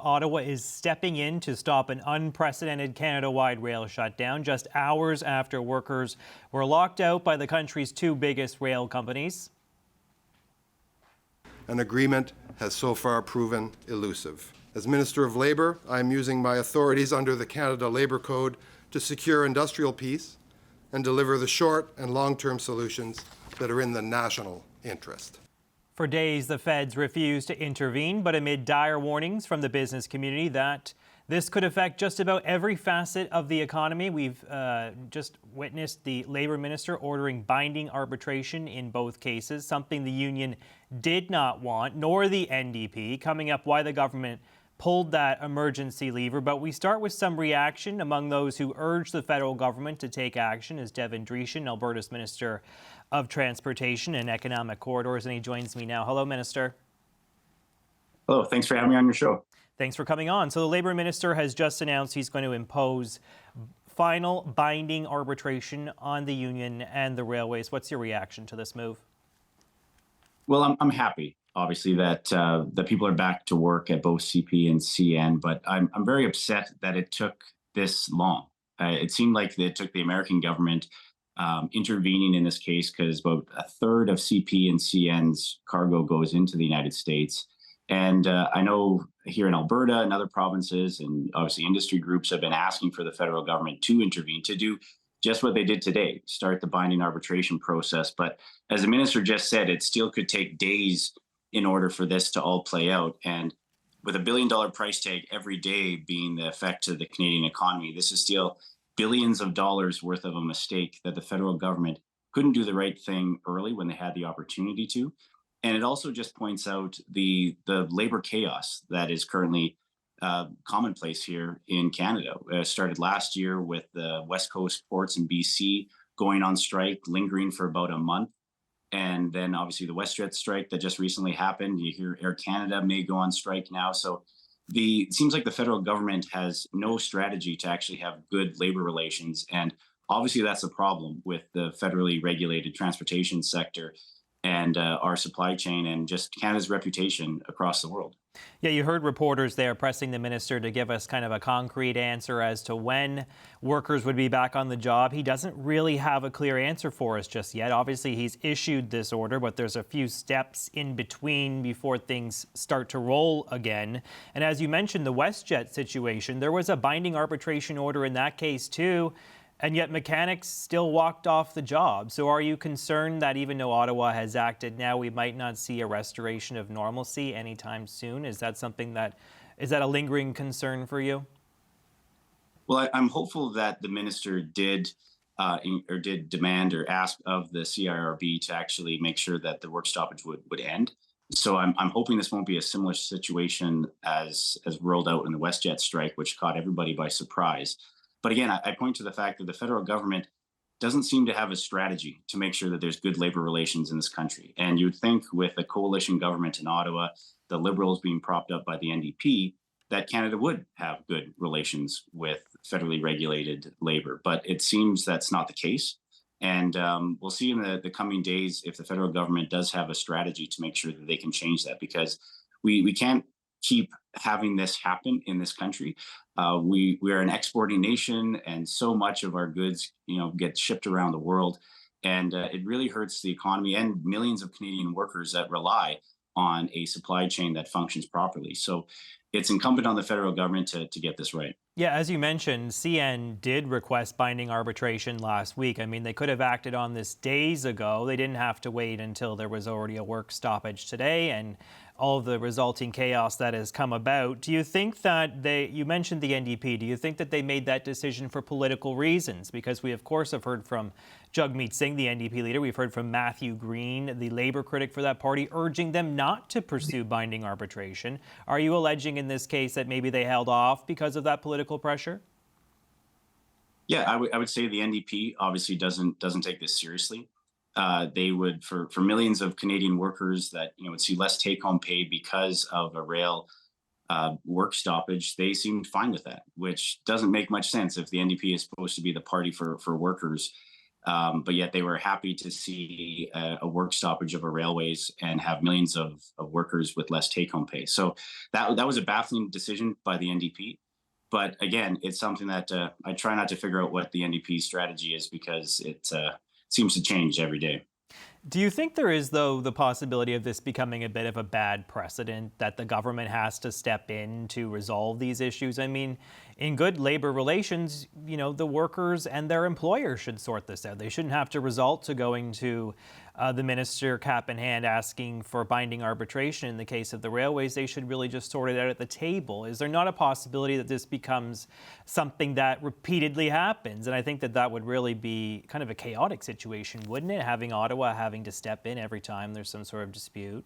Ottawa is stepping in to stop an unprecedented Canada-wide rail shutdown just hours after workers were locked out by the country's two biggest rail companies. An agreement has so far proven elusive. As Minister of Labour, I am using my authorities under the Canada Labour Code to secure industrial peace and deliver the short and long-term solutions that are in the national interest. For days, the feds refused to intervene, but amid dire warnings from the business community that this could affect just about every facet of the economy, we've just witnessed the Labour Minister ordering binding arbitration in both cases, something the union did not want, nor the NDP. Coming up, why the government pulled that emergency lever. But we start with some reaction among those who urged the federal government to take action, as Devin Dreeshen, Alberta's Minister of Transportation and Economic Corridors, and he joins me now. Hello, Minister. Hello, thanks for having me on your show. Thanks for coming on. So the Labour Minister has just announced he's going to impose final binding arbitration on the union and the railways. What's your reaction to this move? Well, I'm happy, obviously, that people are back to work at both CP and CN, but I'm very upset that it took this long. It seemed like it took the American government intervening in this case because about a third of CP and CN's cargo goes into the United States. And I know here in Alberta and other provinces, and obviously industry groups have been asking for the federal government to intervene, to do just what they did today, start the binding arbitration process. But as the minister just said, it still could take days in order for this to all play out. And with $1 billion price tag every day being the effect to the Canadian economy, this is still billions of dollars worth of a mistake that the federal government couldn't do the right thing early when they had the opportunity to. And it also just points out the labor chaos that is currently commonplace here in Canada. It started last year with the West Coast ports in BC going on strike, lingering for about a month. And then obviously the WestJet strike that just recently happened. You hear Air Canada may go on strike now. So it seems like the federal government has no strategy to actually have good labor relations. And obviously that's a problem with the federally regulated transportation sector and our supply chain and just Canada's reputation across the world. Yeah, you heard reporters there pressing the minister to give us kind of a concrete answer as to when workers would be back on the job. He doesn't really have a clear answer for us just yet. Obviously, he's issued this order, but there's a few steps in between before things start to roll again. And as you mentioned, the WestJet situation, there was a binding arbitration order in that case too. And yet mechanics still walked off the job. So are you concerned that even though Ottawa has acted now, we might not see a restoration of normalcy anytime soon? Is that a lingering concern for you? Well, I'm hopeful that the minister did demand or ask of the CIRB to actually make sure that the work stoppage would end. So I'm hoping this won't be a similar situation as rolled out in the WestJet strike, which caught everybody by surprise. But again, I point to the fact that the federal government doesn't seem to have a strategy to make sure that there's good labor relations in this country. And you'd think with a coalition government in Ottawa, the Liberals being propped up by the NDP, that Canada would have good relations with federally regulated labor. But it seems that's not the case. And we'll see in the coming days if the federal government does have a strategy to make sure that they can change that, because we can't keep having this happen in this country. We are an exporting nation, and so much of our goods, get shipped around the world, and it really hurts the economy and millions of Canadian workers that rely on a supply chain that functions properly. So it's incumbent on the federal government to get this right. Yeah, as you mentioned, CN did request binding arbitration last week. I mean, they could have acted on this days ago. They didn't have to wait until there was already a work stoppage today and all of the resulting chaos that has come about. Do you think that you mentioned the NDP, do you think that they made that decision for political reasons? Because we, of course, have heard from Jagmeet Singh, the NDP leader. We've heard from Matthew Green, the Labour critic for that party, urging them not to pursue binding arbitration. Are you alleging in this case that maybe they held off because of that political pressure? Yeah, I would say the NDP obviously doesn't take this seriously. They would, for millions of Canadian workers that would see less take-home pay because of a rail work stoppage, they seemed fine with that, which doesn't make much sense if the NDP is supposed to be the party for workers. But yet they were happy to see a work stoppage of our railways and have millions of workers with less take-home pay. So that was a baffling decision by the NDP. But again, it's something that I try not to figure out what the NDP's strategy is, because it seems to change every day. Do you think there is, though, the possibility of this becoming a bit of a bad precedent, that the government has to step in to resolve these issues? I mean, in good labor relations, the workers and their employers should sort this out. They shouldn't have to resort to going to the minister cap in hand asking for binding arbitration. In the case of the railways, they should really just sort it out at the table. Is there not a possibility that this becomes something that repeatedly happens? And I think that would really be kind of a chaotic situation, wouldn't it? Having Ottawa having to step in every time there's some sort of dispute.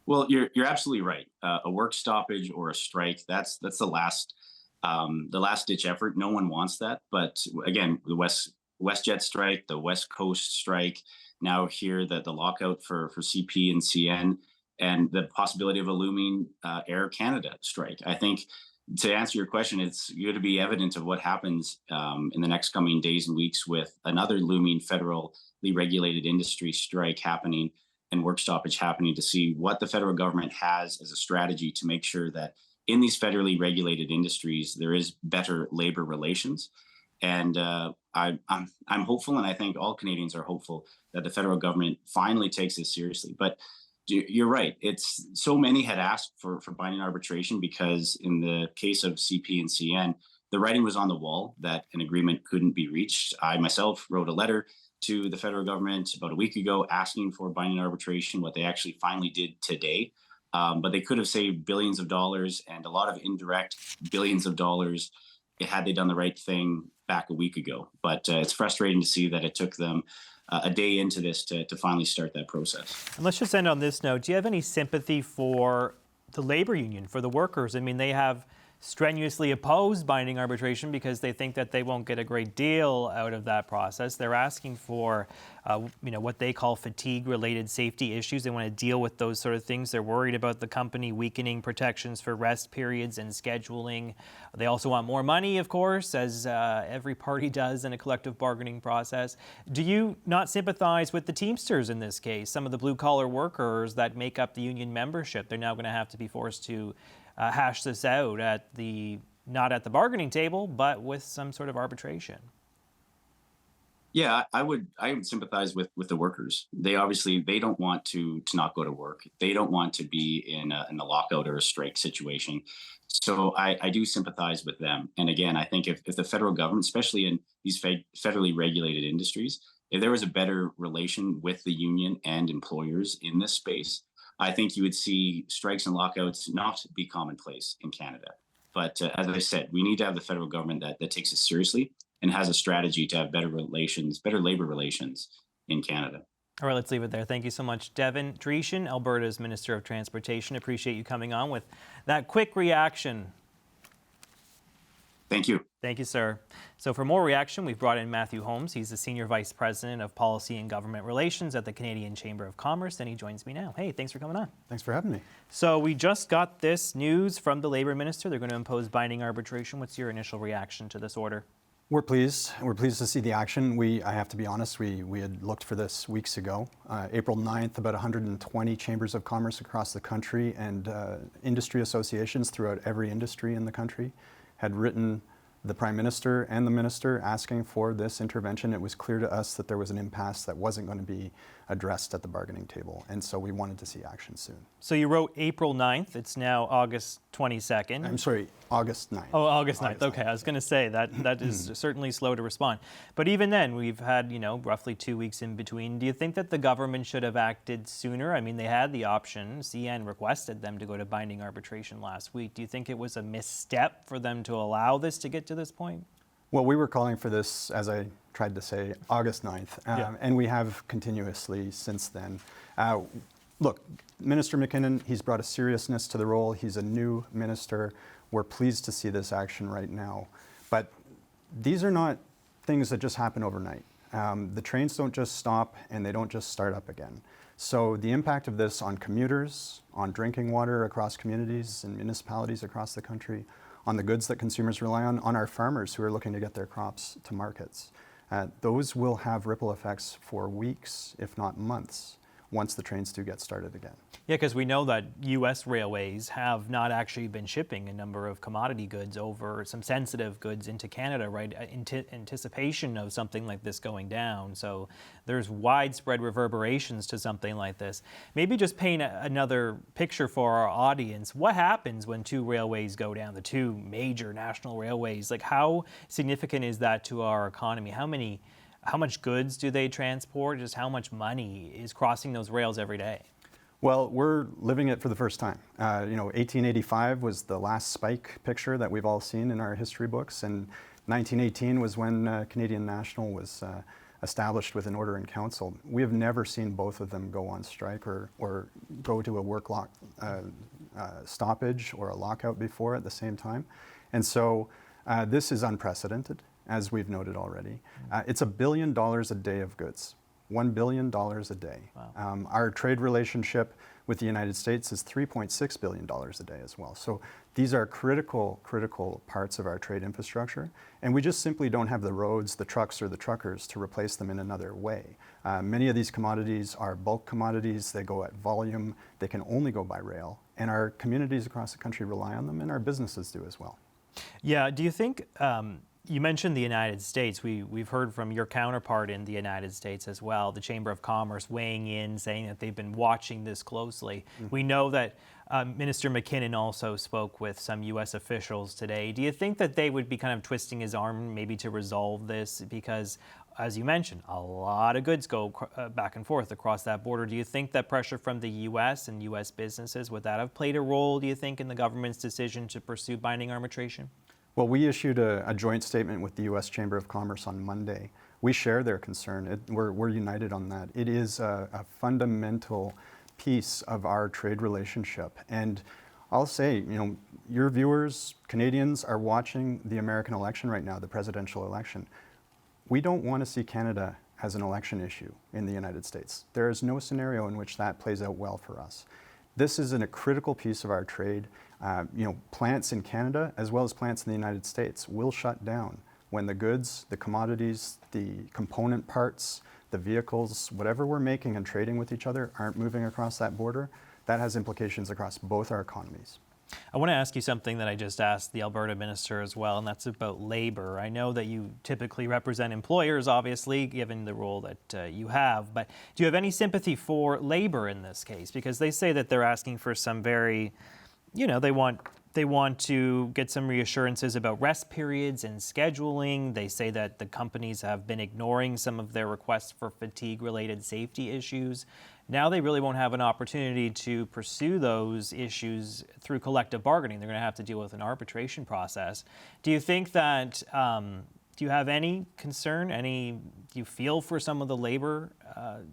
Well, you're absolutely right. A work stoppage or a strike, that's the last ditch effort. No one wants that. But again, the WestJet strike, the West Coast strike, now here the lockout for CP and CN, and the possibility of a looming Air Canada strike. I think, to answer your question, it's going to be evident of what happens in the next coming days and weeks with another looming federally regulated industry strike happening and work stoppage happening, to see what the federal government has as a strategy to make sure that in these federally regulated industries there is better labor relations. And I'm hopeful, and I think all Canadians are hopeful, that the federal government finally takes this seriously. But you're right. It's so many had asked for binding arbitration, because in the case of CP and CN, the writing was on the wall that an agreement couldn't be reached. I myself wrote a letter to the federal government about a week ago asking for binding arbitration, what they actually finally did today. But they could have saved billions of dollars and a lot of indirect billions of dollars had they done the right thing back a week ago. But it's frustrating to see that it took them a day into this to finally start that process. And let's just end on this note. Do you have any sympathy for the labor union, for the workers? I mean, they have strenuously opposed binding arbitration because they think that they won't get a great deal out of that process. They're asking for, what they call fatigue-related safety issues. They want to deal with those sort of things. They're worried about the company weakening protections for rest periods and scheduling. They also want more money, of course, as every party does in a collective bargaining process. Do you not sympathize with the Teamsters in this case? Some of the blue-collar workers that make up the union membership, they're now going to have to be forced to hash this out not at the bargaining table, but with some sort of arbitration. Yeah, I would sympathize with the workers. They don't want to not go to work. They don't want to be in a lockout or a strike situation. So I do sympathize with them. And again, I think if the federal government, especially in these federally regulated industries, if there was a better relation with the union and employers in this space, I think you would see strikes and lockouts not be commonplace in Canada. But as I said, we need to have the federal government that takes it seriously and has a strategy to have better labor relations in Canada. All right, let's leave it there. Thank you so much, Devin Dreeshen, Alberta's Minister of Transportation. Appreciate you coming on with that quick reaction. Thank you. Thank you, sir. So for more reaction, we've brought in Matthew Holmes. He's the Senior Vice President of Policy and Government Relations at the Canadian Chamber of Commerce, and he joins me now. Hey, thanks for coming on. Thanks for having me. So we just got this news from the Labour Minister. They're going to impose binding arbitration. What's your initial reaction to this order? We're pleased. We're pleased to see the action. I have to be honest, we had looked for this weeks ago. April 9th, about 120 chambers of commerce across the country and industry associations throughout every industry in the country had written the Prime Minister and the Minister asking for this intervention. It was clear to us that there was an impasse that wasn't going to be addressed at the bargaining table, and so we wanted to see action soon. So you wrote April 9th. It's now August 22nd. I'm sorry, August 9th. Oh, August 9th. Okay, I was going to say that is certainly slow to respond. But even then, we've had, roughly 2 weeks in between. Do you think that the government should have acted sooner? I mean, they had the option. CN requested them to go to binding arbitration last week. Do you think it was a misstep for them to allow this to get to this point? Well, we were calling for this, as I tried to say, August 9th, and we have continuously since then. Look, Minister MacKinnon, he's brought a seriousness to the role. He's a new minister. We're pleased to see this action right now. But these are not things that just happen overnight. The trains don't just stop and they don't just start up again. So the impact of this on commuters, on drinking water across communities and municipalities across the country, on the goods that consumers rely on our farmers who are looking to get their crops to markets. those will have ripple effects for weeks, if not months, once the trains do get started again. Yeah, because we know that U.S. railways have not actually been shipping a number of commodity goods over some sensitive goods into Canada, right, in anticipation of something like this going down. So there's widespread reverberations to something like this. Maybe just paint another picture for our audience. What happens when two railways go down, the two major national railways? Like, how significant is that to our economy? How much goods do they transport? Just how much money is crossing those rails every day? Well, we're living it for the first time. 1885 was the last spike picture that we've all seen in our history books, and 1918 was when Canadian National was established with an order in council. We have never seen both of them go on strike or go to a work stoppage or a lockout before at the same time. And so this is unprecedented, as we've noted already. It's $1 billion a day of goods. $1 billion a day. Wow. Our trade relationship with the United States is $3.6 billion a day as well. So these are critical parts of our trade infrastructure, and we just simply don't have the roads, the trucks, or the truckers to replace them in another way. Many of these commodities are bulk commodities. They go at volume. They can only go by rail, and our communities across the country rely on them, and our businesses do as well. Yeah, do you think, you mentioned the United States. We've heard from your counterpart in the United States as well, the Chamber of Commerce weighing in, saying that they've been watching this closely. We know that Minister MacKinnon also spoke with some U.S. officials today. Do you think that they would be kind of twisting his arm maybe to resolve this? Because, as you mentioned, a lot of goods go back and forth across that border. Do you think that pressure from the U.S. and U.S. businesses, would that have played a role, do you think, in the government's decision to pursue binding arbitration? Well, we issued a joint statement with the U.S. Chamber of Commerce on Monday. We share their concern. We're united on that. It is a fundamental piece of our trade relationship. And I'll say, your viewers, Canadians, are watching the American election right now, the presidential election. We don't want to see Canada as an election issue in the United States. There is no scenario in which that plays out well for us. This is a critical piece of our trade. Plants in Canada, as well as plants in the United States, will shut down when the goods, the commodities, the component parts, the vehicles, whatever we're making and trading with each other aren't moving across that border. That has implications across both our economies. I want to ask you something that I just asked the Alberta minister as well, and that's about labor. I know that you typically represent employers, obviously, given the role that you have, but do you have any sympathy for labor in this case? Because they say that they're asking for some very, they want to get some reassurances about rest periods and scheduling. They say that the companies have been ignoring some of their requests for fatigue-related safety issues. Now they really won't have an opportunity to pursue those issues through collective bargaining. They're going to have to deal with an arbitration process. Do you think that, do you have any concern, do you feel for some of the labor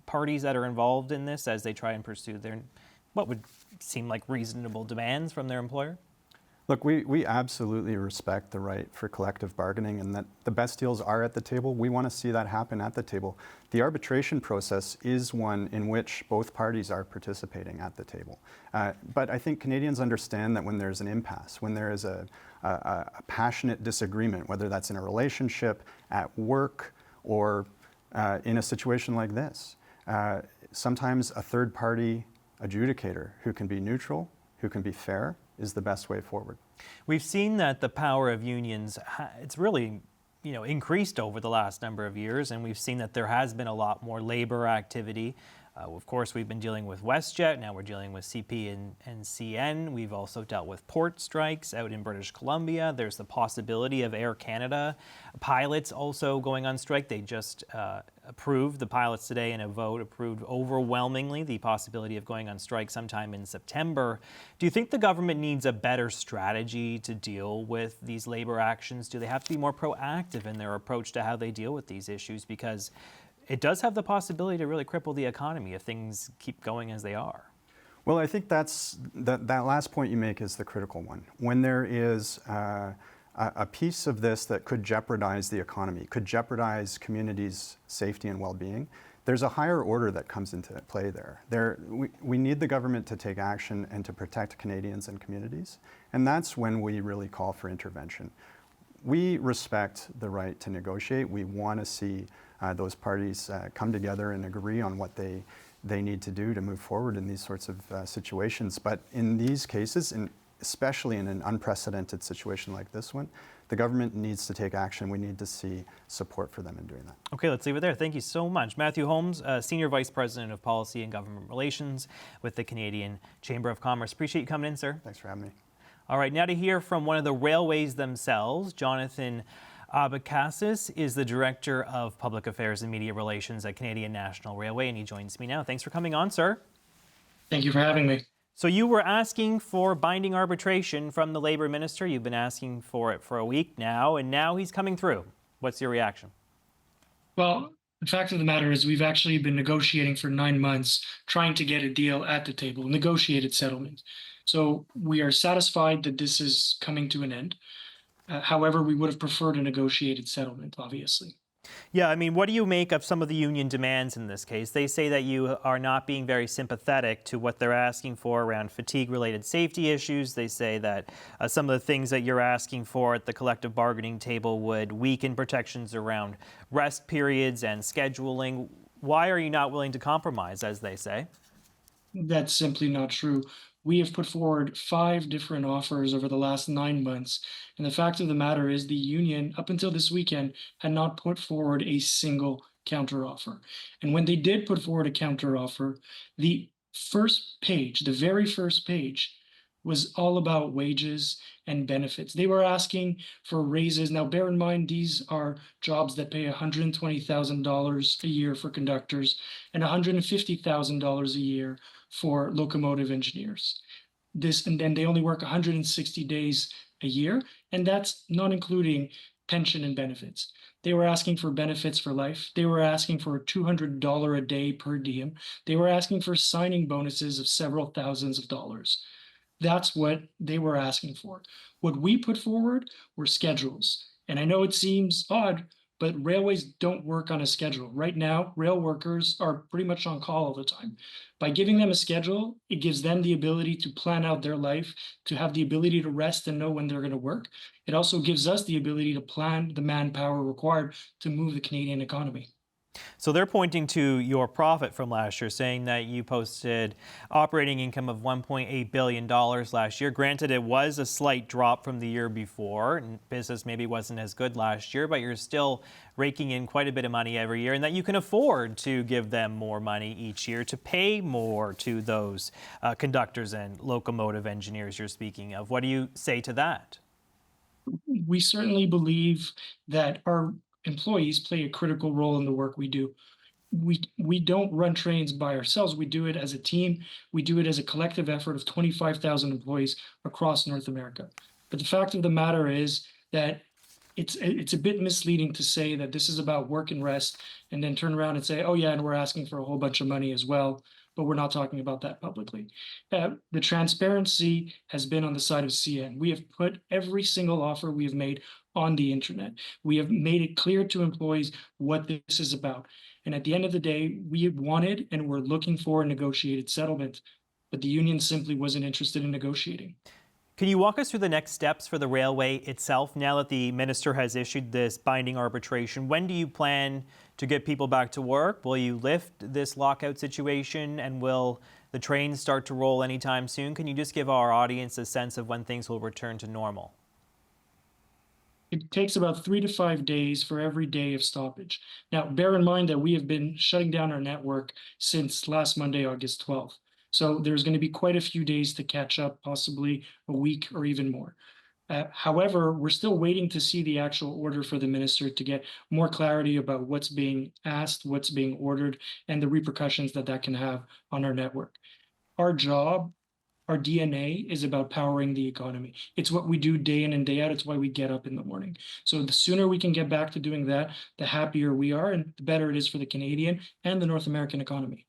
parties that are involved in this as they try and pursue what would seem like reasonable demands from their employer? Look, we absolutely respect the right for collective bargaining and that the best deals are at the table. We want to see that happen at the table. The arbitration process is one in which both parties are participating at the table. But I think Canadians understand that when there's an impasse, when there is a passionate disagreement, whether that's in a relationship, at work, or in a situation like this, sometimes a third-party adjudicator who can be neutral, who can be fair, is the best way forward. We've seen that the power of unions, it's really increased over the last number of years, and we've seen that there has been a lot more labor activity. Of course, we've been dealing with WestJet, now we're dealing with CP and CN. We've also dealt with port strikes out in British Columbia. There's the possibility of Air Canada pilots also going on strike. They just approved, the pilots today in a vote, approved overwhelmingly the possibility of going on strike sometime in September. Do you think the government needs a better strategy to deal with these labor actions? Do they have to be more proactive in their approach to how they deal with these issues? Because it does have the possibility to really cripple the economy if things keep going as they are. Well, I think that last point you make is the critical one. When there is a piece of this that could jeopardize the economy, could jeopardize communities' safety and well-being, there's a higher order that comes into play there. We need the government to take action and to protect Canadians and communities, and that's when we really call for intervention. we respect the right to negotiate. We want to see those parties come together and agree on what they need to do to move forward in these sorts of situations. But in these cases, and especially in an unprecedented situation like this one, the government needs to take action. We need to see support for them in doing that. Okay, let's leave it there. Thank you so much. Matthew Holmes, Senior Vice President of Policy and Government Relations with the Canadian Chamber of Commerce. Appreciate you coming in, sir. Thanks for having me. All right, now to hear from one of the railways themselves. Jonathan Abakasis is the Director of Public Affairs and Media Relations at Canadian National Railway, and he joins me now. Thanks for coming on, sir. Thank you for having me. So you were asking for binding arbitration from the Labour Minister. You've been asking for it for a week now, and now he's coming through. What's your reaction? Well, the fact of the matter is we've actually been negotiating for 9 months, trying to get a deal at the table, negotiated settlement. So we are satisfied that this is coming to an end. However, we would have preferred a negotiated settlement, obviously. Yeah, I mean, what do you make of some of the union demands in this case? They say that you are not being very sympathetic to what they're asking for around fatigue-related safety issues. They say that some of the things that you're asking for at the collective bargaining table would weaken protections around rest periods and scheduling. Why are you not willing to compromise, as they say? That's simply not true. We have put forward 5 different offers over the last 9 months. And the fact of the matter is the union, up until this weekend, had not put forward a single counteroffer. And when they did put forward a counteroffer, the first page, the very first page, was all about wages and benefits. They were asking for raises. Now, bear in mind, these are jobs that pay $120,000 a year for conductors and $150,000 a year for locomotive engineers. And then they only work 160 days a year, and that's not including pension and benefits. They were asking for benefits for life. They were asking for a $200 a day per diem. They were asking for signing bonuses of several thousands of dollars. That's what they were asking for. What we put forward were schedules. And I know it seems odd, but railways don't work on a schedule. Right now, rail workers are pretty much on call all the time. By giving them a schedule, it gives them the ability to plan out their life, to have the ability to rest and know when they're going to work. It also gives us the ability to plan the manpower required to move the Canadian economy. So they're pointing to your profit from last year, saying that you posted operating income of $1.8 billion last year. Granted, it was a slight drop from the year before, and business maybe wasn't as good last year, but you're still raking in quite a bit of money every year, and that you can afford to give them more money each year to pay more to those conductors and locomotive engineers you're speaking of. What do you say to that? We certainly believe that our employees play a critical role in the work we do. We don't run trains by ourselves. We do it as a team. We do it as a collective effort of 25,000 employees across North America. But the fact of the matter is that it's a bit misleading to say that this is about work and rest and then turn around and say, oh yeah, and we're asking for a whole bunch of money as well, but we're not talking about that publicly. The transparency has been on the side of CN. We have put every single offer we have made on the internet. We have made it clear to employees what this is about. And at the end of the day, we wanted and were looking for a negotiated settlement, but the union simply wasn't interested in negotiating. Can you walk us through the next steps for the railway itself now that the minister has issued this binding arbitration? When do you plan to get people back to work? Will you lift this lockout situation, and will the trains start to roll anytime soon? Can you just give our audience a sense of when things will return to normal? It takes about 3 to 5 days for every day of stoppage. Now, bear in mind that we have been shutting down our network since last Monday, August 12th. So there's going to be quite a few days to catch up, possibly a week or even more. However, we're still waiting to see the actual order for the minister to get more clarity about what's being asked, what's being ordered, and the repercussions that that can have on our network. Our job, our DNA is about powering the economy. It's what we do day in and day out. It's why we get up in the morning. So the sooner we can get back to doing that, the happier we are and the better it is for the Canadian and the North American economy.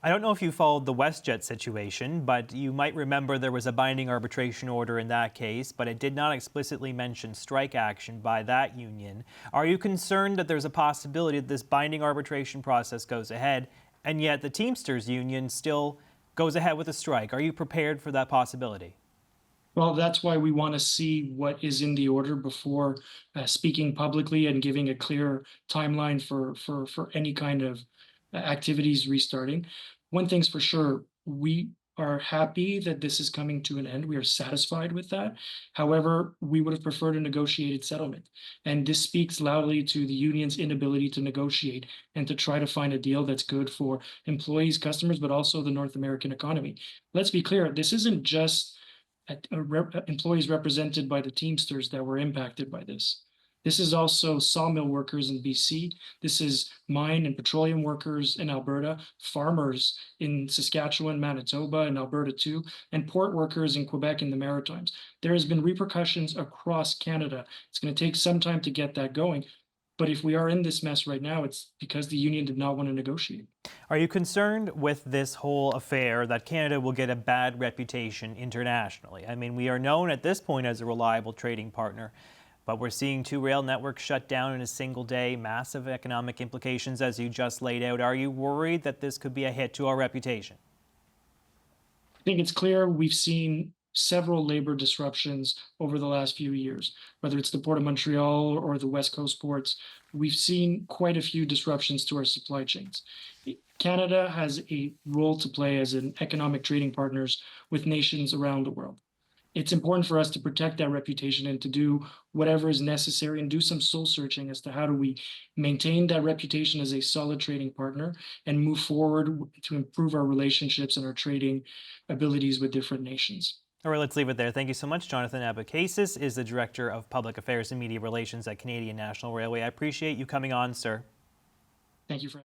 I don't know if you followed the WestJet situation, but you might remember there was a binding arbitration order in that case, but it did not explicitly mention strike action by that union. Are you concerned that there's a possibility that this binding arbitration process goes ahead, and yet the Teamsters union still goes ahead with a strike? Are you prepared for that possibility? Well, that's why we want to see what is in the order before speaking publicly and giving a clear timeline for any kind of activities restarting. One thing's for sure, we are happy that this is coming to an end. We are satisfied with that. However, we would have preferred a negotiated settlement. And this speaks loudly to the union's inability to negotiate and to try to find a deal that's good for employees, customers, but also the North American economy. Let's be clear, this isn't just employees represented by the Teamsters that were impacted by this. This is also sawmill workers in BC. This is mine and petroleum workers in Alberta, farmers in Saskatchewan, Manitoba, and Alberta too, and port workers in Quebec and the Maritimes. There has been repercussions across Canada. It's going to take some time to get that going. But if we are in this mess right now, it's because the union did not want to negotiate. Are you concerned with this whole affair that Canada will get a bad reputation internationally? I mean, we are known at this point as a reliable trading partner, but we're seeing 2 rail networks shut down in a single day, massive economic implications as you just laid out. Are you worried that this could be a hit to our reputation? I think it's clear we've seen several labor disruptions over the last few years, whether it's the Port of Montreal or the West Coast ports. We've seen quite a few disruptions to our supply chains. Canada has a role to play as an economic trading partners with nations around the world. It's important for us to protect that reputation and to do whatever is necessary and do some soul searching as to how do we maintain that reputation as a solid trading partner and move forward to improve our relationships and our trading abilities with different nations. All right, let's leave it there. Thank you so much. Jonathan Abakasis is the Director of Public Affairs and Media Relations at Canadian National Railway. I appreciate you coming on, sir. Thank you for